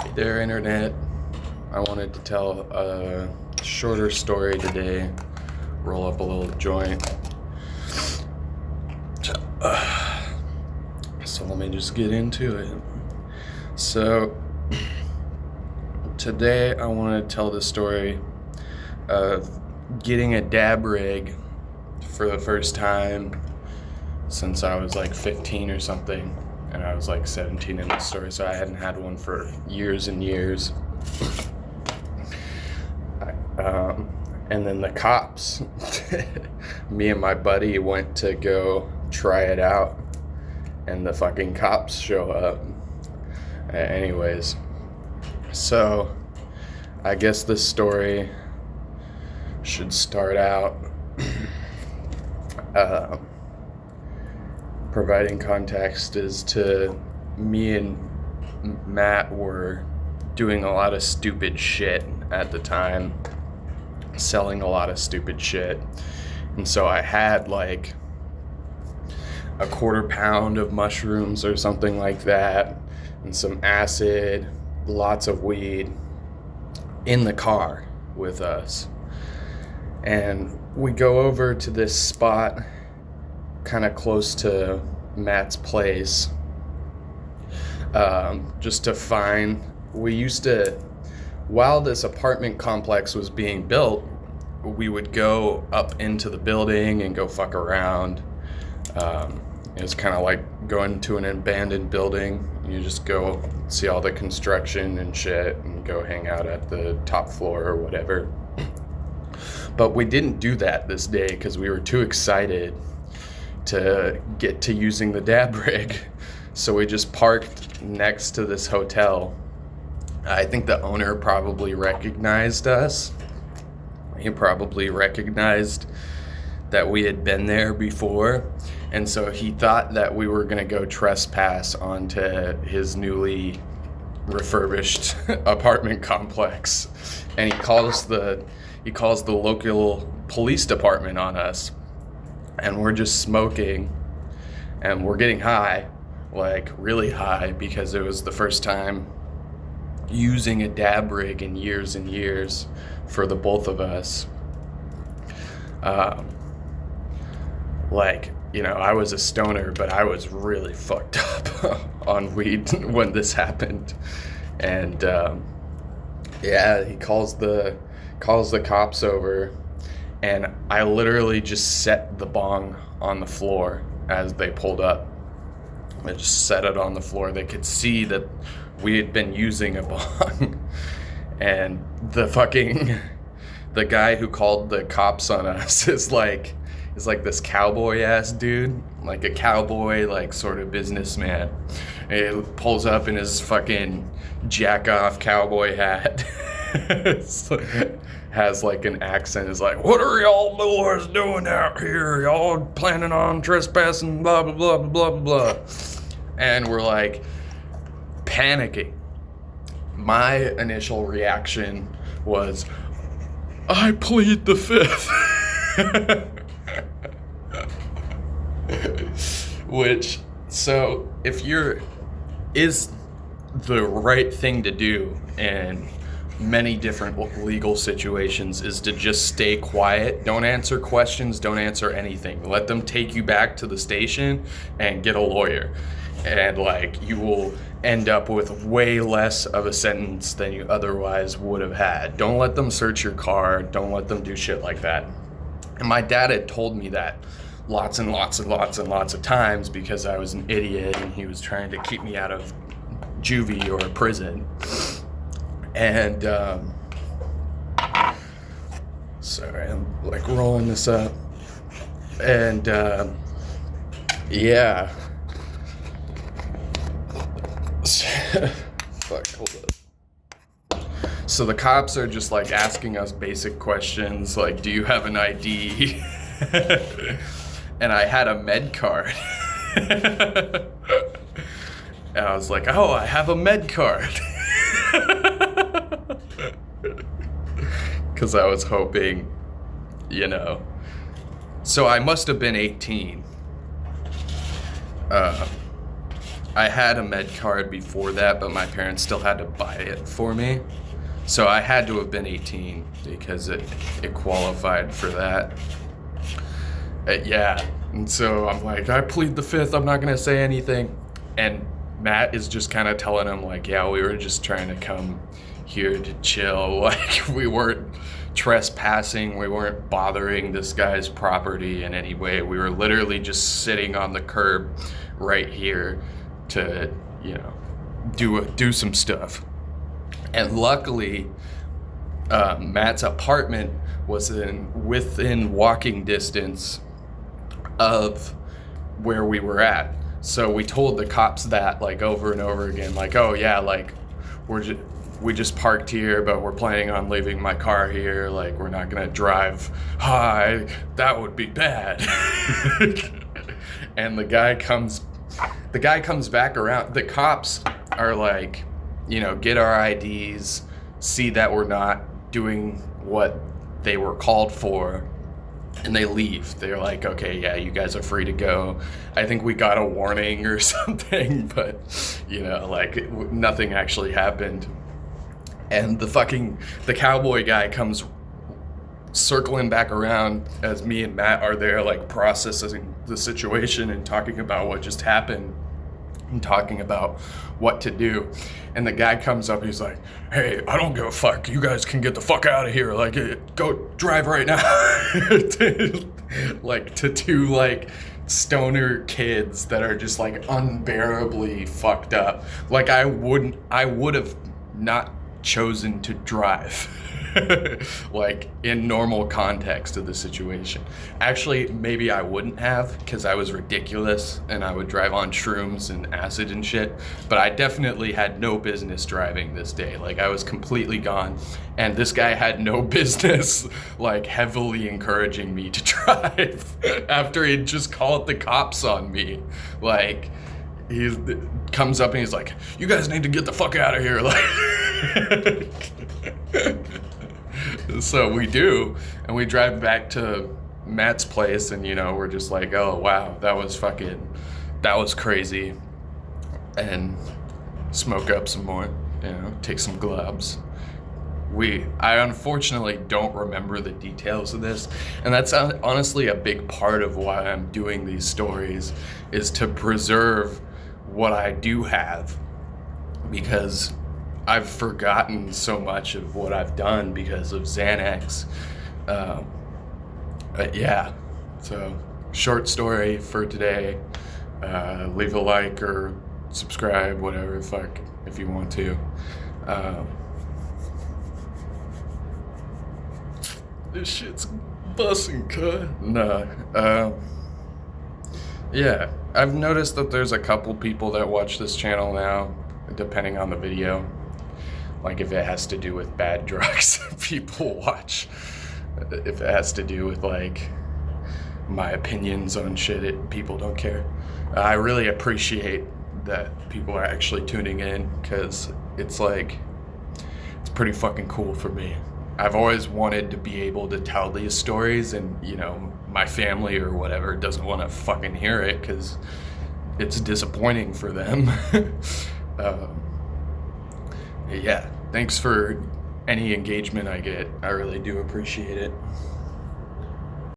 Hey there, Internet. I wanted to tell a shorter story today. Roll up a little joint. So let me just get into it. So today I want to tell the story of getting a dab rig for the first time since I was like 15 or something. And I was like 17 in the story, so I hadn't had one for years and years. And then the cops, me and my buddy went to go try it out, and the fucking cops show up. Anyways, so I guess this story should start out providing context is to me and Matt were doing a lot of stupid shit at the time, selling a lot of stupid shit. And so I had like a 1/4 pound of mushrooms or something like that, and some acid, lots of weed in the car with us. And we go over to this spot kind of close to Matt's place, just to find, we used to, while this apartment complex was being built, we would go up into the building and go fuck around. It was kind of like going to an abandoned building. You just go see all the construction and shit and go hang out at the top floor or whatever. But we didn't do that this day because we were too excited to get to using the dab rig. So we just parked next to this hotel. I think the owner probably recognized us. He probably recognized that we had been there before. And so he thought that we were gonna go trespass onto his newly refurbished apartment complex. And he calls the local police department on us. And we're just smoking, and we're getting high, like really high, because it was the first time using a dab rig in years and years for the both of us. I was a stoner, but I was really fucked up on weed when this happened. And he calls the cops over. And I literally just set the bong on the floor as they pulled up. I just set it on the floor. They could see that we had been using a bong. And the guy who called the cops on us is like this cowboy ass dude, like a cowboy, like sort of businessman. He pulls up in his fucking jack off cowboy hat. Has like an accent, is like, "What are y'all boys doing out here? Y'all planning on trespassing, blah, blah, blah, blah, blah, blah." And we're like panicking. My initial reaction was, "I plead the fifth." Which, so is the right thing to do in many different legal situations is to just stay quiet. Don't answer questions, don't answer anything. Let them take you back to the station and get a lawyer. And you will end up with way less of a sentence than you otherwise would have had. Don't let them search your car. Don't let them do shit like that. And my dad had told me that lots and lots and lots and lots of times because I was an idiot and he was trying to keep me out of juvie or prison. And sorry, I'm rolling this up. And fuck, hold up. So the cops are just asking us basic questions like, "Do you have an ID?" And I had a med card. And I was like, "Oh, I have a med card." Because I was hoping, So I must have been 18. I had a med card before that, but my parents still had to buy it for me. So I had to have been 18 because it qualified for that. Yeah, and so I'm like, I plead the fifth, I'm not gonna say anything. And Matt is just kind of telling him like, yeah, we were just trying to come here to chill. Like, we weren't trespassing, we weren't bothering this guy's property in any way. We were literally just sitting on the curb right here to, you know, do some stuff. And luckily, Matt's apartment was within walking distance of where we were at. So we told the cops that like over and over again, like, oh yeah, like we just parked here, but we're planning on leaving my car here. Like, we're not gonna drive high. That would be bad. And the guy comes back around. The cops are like, you know, get our IDs, see that we're not doing what they were called for, and they leave. They're like, okay, yeah, you guys are free to go. I think we got a warning or something, but, you know, like, nothing actually happened. And the cowboy guy comes circling back around as me and Matt are there, like, processing the situation and talking about what just happened and talking about what to do. And the guy comes up, he's like, hey, I don't give a fuck, you guys can get the fuck out of here, like, go drive right now. Like, to two like stoner kids that are just like unbearably fucked up. Like, I would have not chosen to drive like in normal context of the situation. Actually, maybe I wouldn't have, because I was ridiculous and I would drive on shrooms and acid and shit, but I definitely had no business driving this day. Like, I was completely gone, and this guy had no business like heavily encouraging me to drive after he'd just called the cops on me. Like, he comes up and he's like, you guys need to get the fuck out of here. Like, so we do, and we drive back to Matt's place, and, you know, we're just like, oh wow, that was crazy, and smoke up some more, you know, take some globs. I unfortunately don't remember the details of this, and that's honestly a big part of why I'm doing these stories, is to preserve what I do have, because I've forgotten so much of what I've done because of Xanax. Yeah, so short story for today. Leave a like or subscribe, whatever the fuck, if you want to. This shit's bussin', cut. Nah. Yeah, I've noticed that there's a couple people that watch this channel now, depending on the video. Like, if it has to do with bad drugs, people watch. If it has to do with, like, my opinions on shit, people don't care. I really appreciate that people are actually tuning in, because it's like, it's pretty fucking cool for me. I've always wanted to be able to tell these stories, and, you know, my family or whatever doesn't want to fucking hear it because it's disappointing for them. Yeah, thanks for any engagement I get. I really do appreciate it.